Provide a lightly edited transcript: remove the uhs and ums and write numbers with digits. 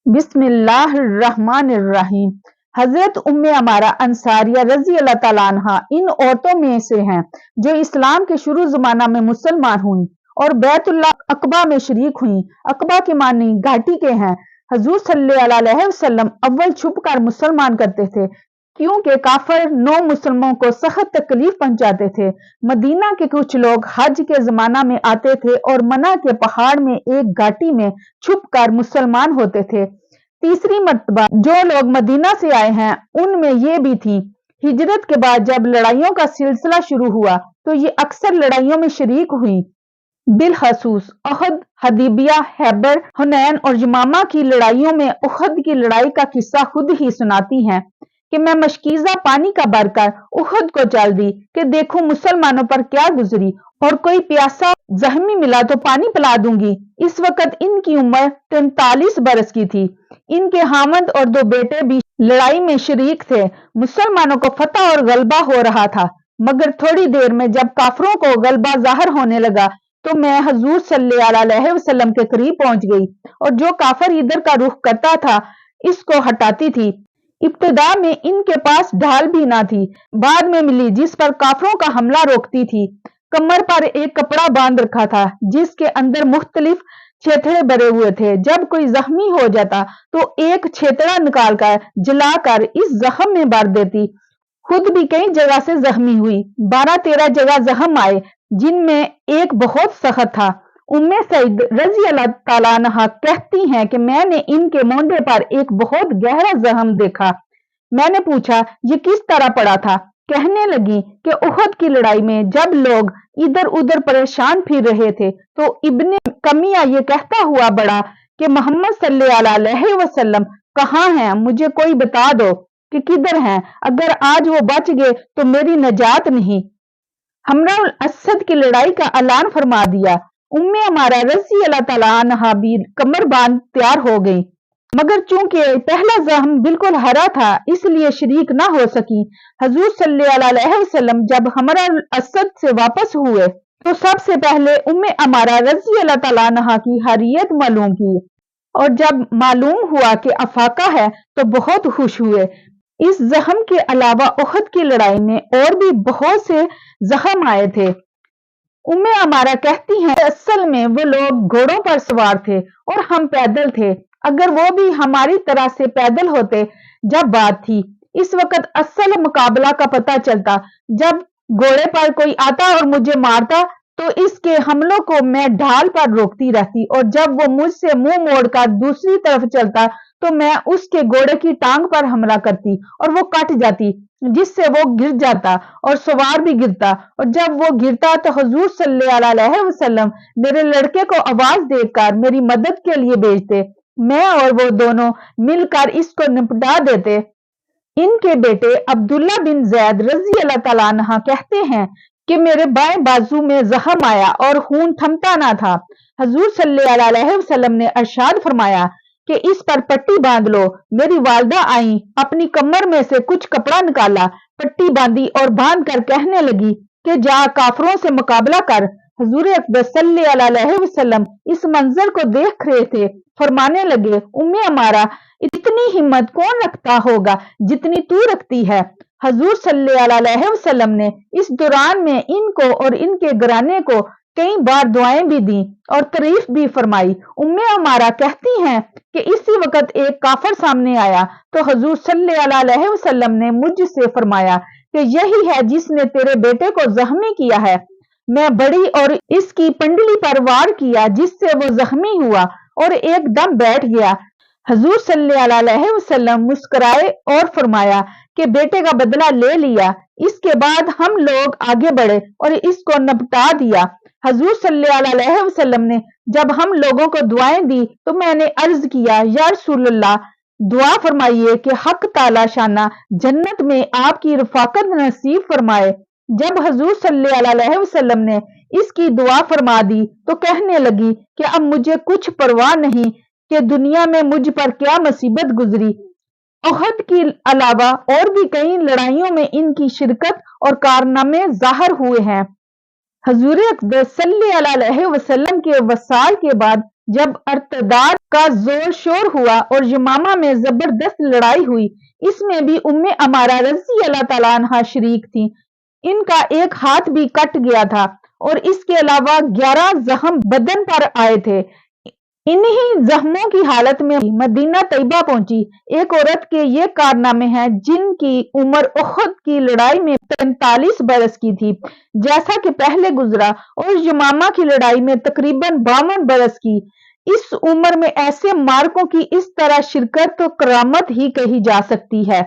بسم اللہ الرحمن الرحیم۔ حضرت عمارہ انصاریہ رضی اللہ تعالیٰ عنہا ان عورتوں میں سے ہیں جو اسلام کے شروع زمانہ میں مسلمان ہوئیں اور بیت اللہ عقبہ میں شریک ہوئیں۔ عقبہ کے معنی گھاٹی کے ہیں۔ حضور صلی اللہ علیہ وسلم اول چھپ کر مسلمان کرتے تھے کیونکہ کافر نو مسلموں کو سخت تکلیف پہنچاتے تھے۔ مدینہ کے کچھ لوگ حج کے زمانہ میں آتے تھے اور منع کے پہاڑ میں ایک گھاٹی میں چھپ کر مسلمان ہوتے تھے۔ تیسری مرتبہ جو لوگ مدینہ سے آئے ہیں ان میں یہ بھی تھی۔ ہجرت کے بعد جب لڑائیوں کا سلسلہ شروع ہوا تو یہ اکثر لڑائیوں میں شریک ہوئیں، بالخصوص احد، حدیبیہ، خیبر، حنین اور یمامہ کی لڑائیوں میں۔ احد کی لڑائی کا قصہ خود ہی سناتی ہیں کہ میں مشکیزہ پانی کا بھر کر احد کو چل دی کہ دیکھوں مسلمانوں پر کیا گزری، اور کوئی پیاسا زخمی ملا تو پانی پلا دوں گی۔ اس وقت ان کی عمر 43 برس کی تھی۔ ان کے خاوند اور 2 بیٹے بھی لڑائی میں شریک تھے۔ مسلمانوں کو فتح اور غلبہ ہو رہا تھا، مگر تھوڑی دیر میں جب کافروں کو غلبہ ظاہر ہونے لگا تو میں حضور صلی اللہ علیہ وسلم کے قریب پہنچ گئی اور جو کافر ادھر کا رخ کرتا تھا اس کو ہٹاتی تھی۔ ابتدا میں ان کے پاس ڈھال بھی نہ تھی، بعد میں ملی جس پر کافروں کا حملہ روکتی تھی۔ کمر پر ایک کپڑا باندھ رکھا تھا جس کے اندر مختلف چھیتڑے بھرے ہوئے تھے۔ جب کوئی زخمی ہو جاتا تو ایک چھیتڑا نکال کر جلا کر اس زخم میں بھر دیتی۔ خود بھی کئی جگہ سے زخمی ہوئی، 12-13 جگہ زخم آئے جن میں ایک بہت سخت تھا۔ سعید رضی اللہ تعالیٰ عنہا کہتی ہیں کہ میں نے ان کے مونڈے پر ایک بہت گہرا زخم دیکھا۔ میں نے پوچھا یہ کس طرح پڑا تھا؟ کہنے لگی کہ احد کی لڑائی میں جب لوگ ادھر ادھر پریشان پھر رہے تھے تو ابن کمیہ یہ کہتا ہوا بڑھا کہ محمد صلی اللہ علیہ وسلم کہاں ہیں؟ مجھے کوئی بتا دو کہ کدھر ہیں، اگر آج وہ بچ گئے تو میری نجات نہیں۔ حمراء الاسد کی لڑائی کا اعلان فرما دیا۔ عمارہ رضی اللہ تعالیٰ عنہا بھی کمر باندھ تیار ہو گئی، مگر چونکہ پہلا زخم بالکل ہرا تھا اس لیے شریک نہ ہو سکی۔ حضور صلی اللہ علیہ وسلم جب حمراء الاسد سے واپس ہوئے تو سب سے پہلے عمارہ رضی اللہ تعالیٰ عنہا کی حریت معلوم کی، اور جب معلوم ہوا کہ افاقہ ہے تو بہت خوش ہوئے۔ اس زخم کے علاوہ احد کی لڑائی میں اور بھی بہت سے زخم آئے تھے۔ عمارہ کہتی ہیں اصل میں وہ لوگ گھوڑوں پر سوار تھے اور ہم پیدل تھے، اگر وہ بھی ہماری طرح سے پیدل ہوتے جب بات تھی۔ اس وقت اصل مقابلہ کا پتہ چلتا جب گھوڑے پر کوئی آتا اور مجھے مارتا تو اس کے حملوں کو میں ڈھال پر روکتی رہتی، اور جب وہ مجھ سے منہ موڑ کر دوسری طرف چلتا تو میں اس کے گھوڑے کی ٹانگ پر حملہ کرتی اور وہ کٹ جاتی جس سے وہ گر جاتا اور سوار بھی گرتا، اور جب وہ گرتا تو حضور صلی اللہ علیہ وسلم میرے لڑکے کو آواز دے کر میری مدد کے لیے بھیجتے، میں اور وہ دونوں مل کر اس کو نپٹا دیتے۔ ان کے بیٹے عبداللہ بن زید رضی اللہ تعالیٰ عنہ کہتے ہیں کہ میرے بائیں بازو میں زخم آیا اور خون تھمتا نہ تھا۔ حضور صلی اللہ علیہ وسلم نے ارشاد فرمایا کہ اس پر پٹی باندھ لو۔ میری والدہ آئیں، اپنی کمر میں سے کچھ کپڑا نکالا، پٹی باندھی اور باندھ کر کہنے لگی کہ جا کافروں سے مقابلہ کر۔ حضور اکبر صلی اللہ علیہ وسلم اس منظر کو دیکھ رہے تھے، فرمانے لگے عمارہ اتنی ہمت کون رکھتا ہوگا جتنی تو رکھتی ہے۔ حضور صلی اللہ علیہ وسلم نے اس دوران میں ان کو اور ان کے گھرانے کو کئی بار دعائیں بھی دیں اور تعریف بھی فرمائی۔ عمارہ کہتی ہیں کہ اسی وقت ایک کافر سامنے آیا تو حضور صلی اللہ علیہ وسلم نے مجھ سے فرمایا کہ یہی ہے جس نے تیرے بیٹے کو زخمی کیا ہے۔ میں بڑی اور اس کی پنڈلی پر وار کیا جس سے وہ زخمی ہوا اور ایک دم بیٹھ گیا۔ حضور صلی اللہ علیہ وسلم مسکرائے اور فرمایا کہ بیٹے کا بدلہ لے لیا۔ اس کے بعد ہم لوگ آگے بڑھے اور اس کو نپٹا دیا۔ حضور صلی اللہ علیہ وسلم نے جب ہم لوگوں کو دعائیں دی تو میں نے عرض کیا یا رسول اللہ دعا فرمائیے کہ حق تعالی شانہ جنت میں آپ کی رفاقت نصیب فرمائے۔ جب حضور صلی اللہ علیہ وسلم نے اس کی دعا فرما دی تو کہنے لگی کہ اب مجھے کچھ پرواہ نہیں کہ دنیا میں مجھ پر کیا مصیبت گزری۔ احد کے علاوہ اور بھی کئی لڑائیوں میں ان کی شرکت اور کارنامے ظاہر ہوئے ہیں۔ حضور اکبر صلی اللہ علیہ وسلم کے وصال کے بعد جب ارتداد کا زور شور ہوا اور یمامہ میں زبردست لڑائی ہوئی، اس میں بھی عمارہ رضی اللہ تعالیٰ عنہا شریک تھیں۔ ان کا ایک ہاتھ بھی کٹ گیا تھا اور اس کے علاوہ 11 زخم بدن پر آئے تھے۔ انہی زخموں کی حالت میں مدینہ طیبہ پہنچی۔ ایک عورت کے یہ کارنامے ہیں جن کی عمر احد کی لڑائی میں 45 برس کی تھی، جیسا کہ پہلے گزرا، اور یمامہ کی لڑائی میں تقریباً 52 برس کی۔ اس عمر میں ایسے مارکوں کی اس طرح شرکت تو کرامت ہی کہی جا سکتی ہے۔